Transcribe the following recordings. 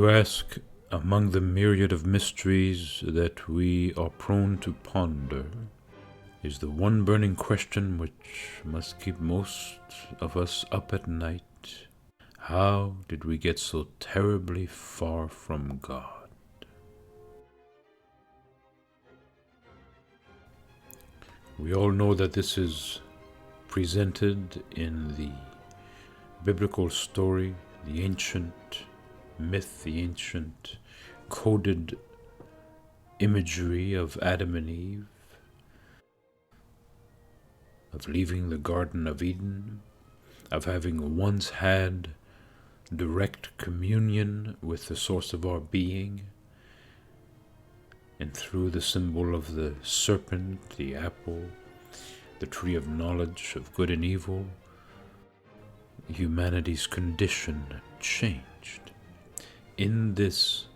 To ask, among the myriad of mysteries that we are prone to ponder, is the one burning question which must keep most of us up at night. How did we get so terribly far from God? We all know that this is presented in the biblical story, the ancient myth, the ancient coded imagery of Adam and Eve, of leaving the Garden of Eden, of having once had direct communion with the source of our being, and through the symbol of the serpent, the apple, the tree of knowledge of good and evil, humanity's condition changed. In this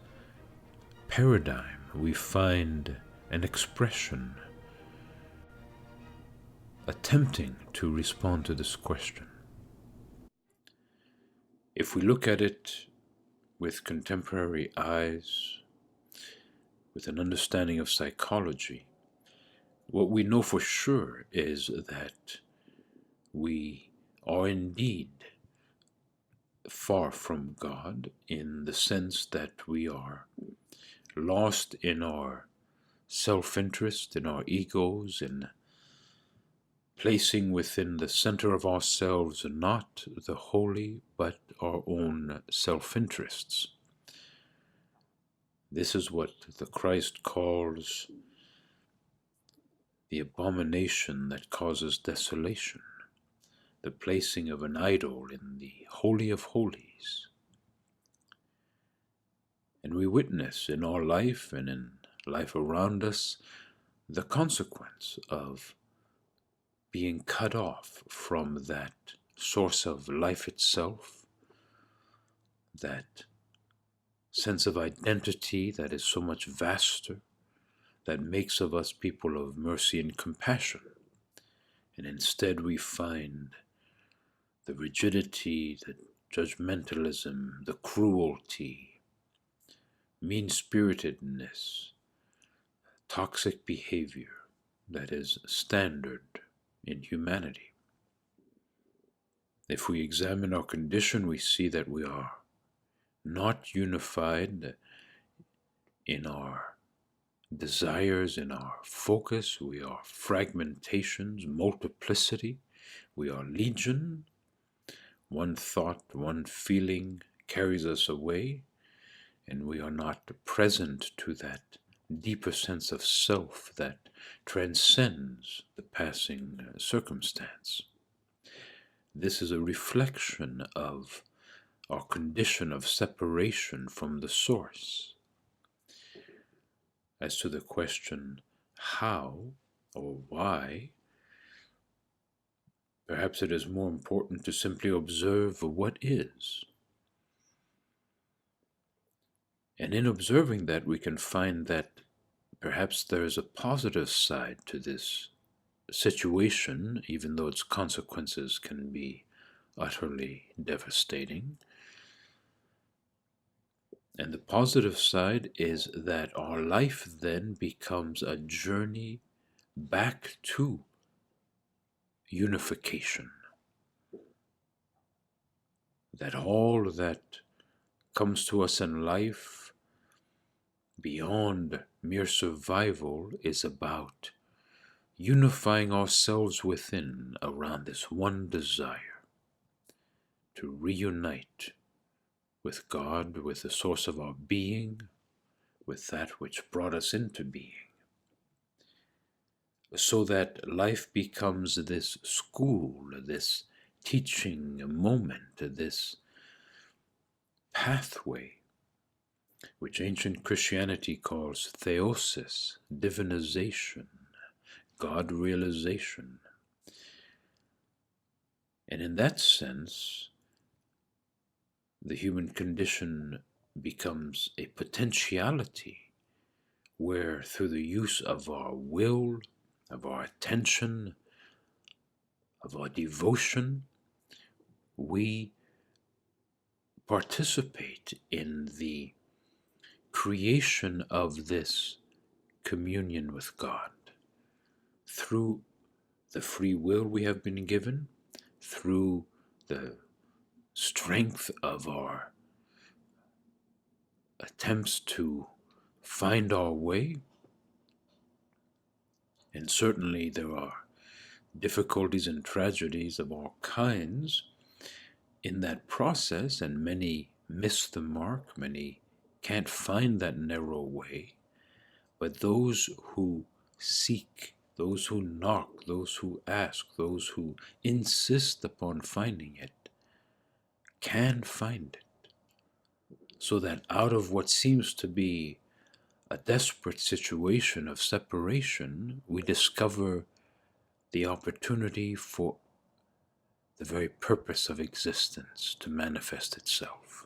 paradigm, we find an expression attempting to respond to this question. If we look at it with contemporary eyes, with an understanding of psychology, what we know for sure is that we are indeed far from God, in the sense that we are lost in our self-interest, in our egos, in placing within the center of ourselves not the holy, but our own self-interests. This is what the Christ calls the abomination that causes desolation, the placing of an idol in the Holy of Holies. And we witness in our life and in life around us the consequence of being cut off from that source of life itself, that sense of identity that is so much vaster, that makes of us people of mercy and compassion. And instead we find the rigidity, the judgmentalism, the cruelty, mean-spiritedness, toxic behavior that is standard in humanity. If we examine our condition, we see that we are not unified in our desires, in our focus. We are fragmentations, multiplicity. We are legion. One thought, one feeling carries us away, and we are not present to that deeper sense of self that transcends the passing circumstance. This is a reflection of our condition of separation from the source. As to the question, how or why, perhaps it is more important to simply observe what is. And in observing that, we can find that perhaps there is a positive side to this situation, even though its consequences can be utterly devastating. And the positive side is that our life then becomes a journey back to unification. That all that comes to us in life beyond mere survival is about unifying ourselves within around this one desire to reunite with God, with the source of our being, with that which brought us into being, so that life becomes this school, this teaching moment, this pathway, which ancient Christianity calls theosis, divinization, God realization. And in that sense, the human condition becomes a potentiality where, through the use of our will, of our attention, of our devotion, we participate in the creation of this communion with God through the free will we have been given, through the strength of our attempts to find our way. And certainly there are difficulties and tragedies of all kinds in that process, and many miss the mark, many can't find that narrow way. But those who seek, those who knock, those who ask, those who insist upon finding it, can find it. So that out of what seems to be a desperate situation of separation, we discover the opportunity for the very purpose of existence to manifest itself.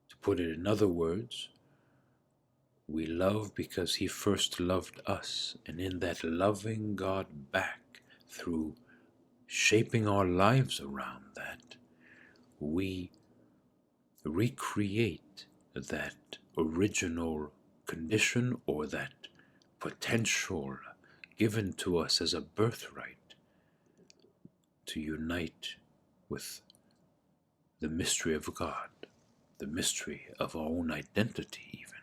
To put it in other words, we love because He first loved us, and in that loving God back through shaping our lives around that, we recreate that original condition or that potential given to us as a birthright to unite with the mystery of God, the mystery of our own identity even.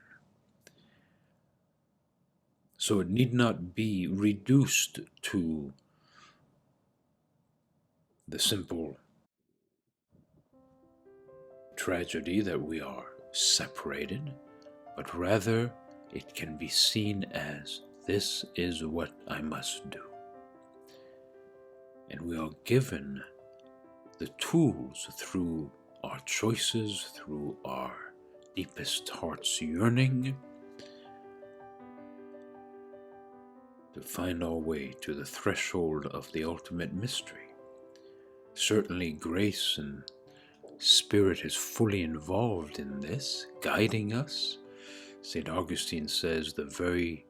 So it need not be reduced to the simple tragedy that we are separated, but rather it can be seen as, this is what I must do. And we are given the tools through our choices, through our deepest heart's yearning, to find our way to the threshold of the ultimate mystery. Certainly grace and Spirit is fully involved in this, guiding us. St. Augustine says the very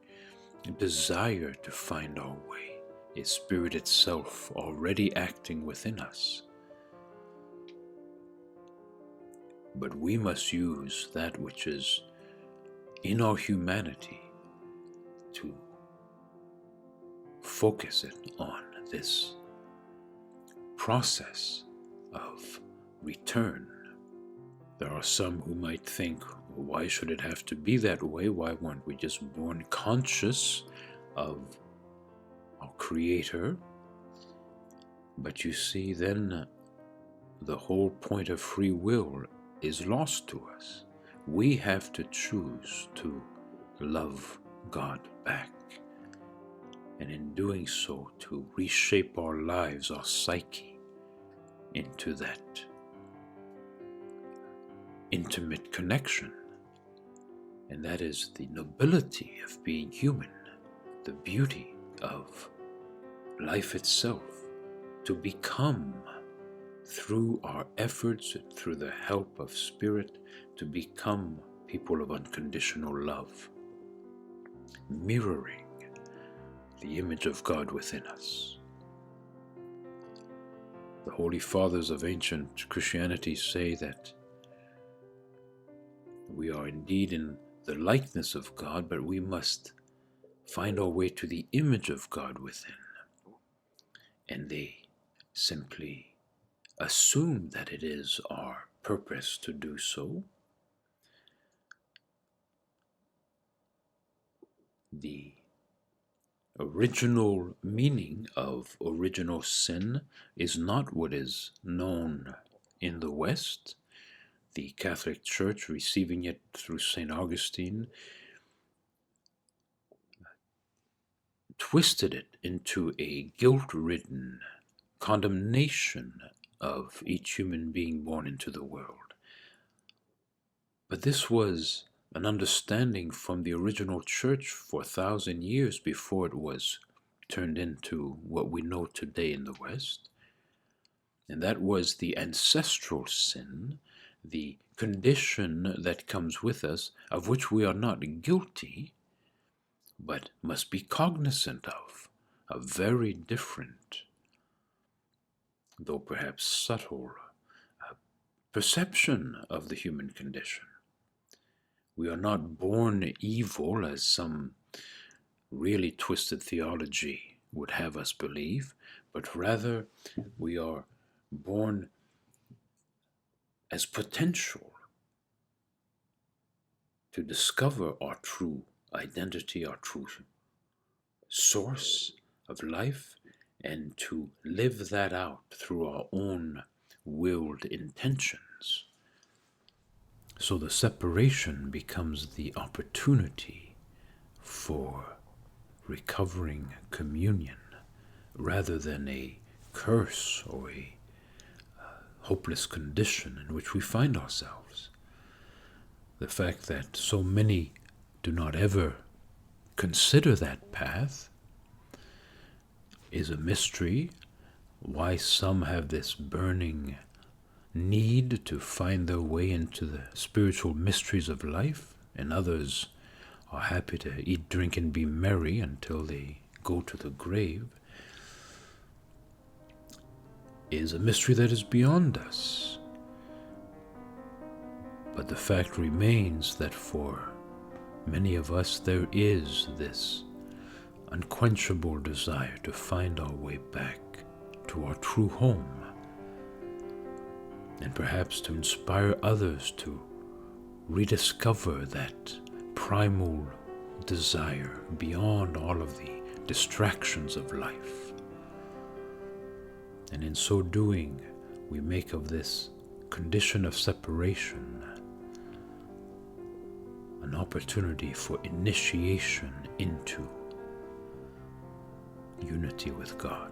desire to find our way is Spirit itself already acting within us. But we must use that which is in our humanity to focus it on this process of return. There are some who might think, why should it have to be that way? Why weren't we just born conscious of our Creator? But you see, then the whole point of free will is lost to us. We have to choose to love God back, and in doing so, to reshape our lives, our psyche, into that intimate connection. And that is the nobility of being human, the beauty of life itself, to become, through our efforts, through the help of Spirit, to become people of unconditional love, mirroring the image of God within us. The Holy Fathers of ancient Christianity say that we are indeed in the likeness of God, but we must find our way to the image of God within. And they simply assume that it is our purpose to do so. The original meaning of original sin is not what is known in the West. The Catholic Church, receiving it through St. Augustine, twisted it into a guilt-ridden condemnation of each human being born into the world. But this was an understanding from the original church for 1,000 years before it was turned into what we know today in the West. And that was the ancestral sin, the condition that comes with us, of which we are not guilty, but must be cognizant of, a very different, though perhaps subtle, perception of the human condition. We are not born evil, as some really twisted theology would have us believe, but rather we are born as potential to discover our true identity, our true source of life, and to live that out through our own willed intentions. So the separation becomes the opportunity for recovering communion rather than a curse or a hopeless condition in which we find ourselves. The fact that so many do not ever consider that path is a mystery. Why some have this burning need to find their way into the spiritual mysteries of life, and others are happy to eat, drink, and be merry until they go to the grave, is a mystery that is beyond us. But the fact remains that for many of us there is this unquenchable desire to find our way back to our true home, and perhaps to inspire others to rediscover that primal desire beyond all of the distractions of life. And in so doing, we make of this condition of separation an opportunity for initiation into unity with God.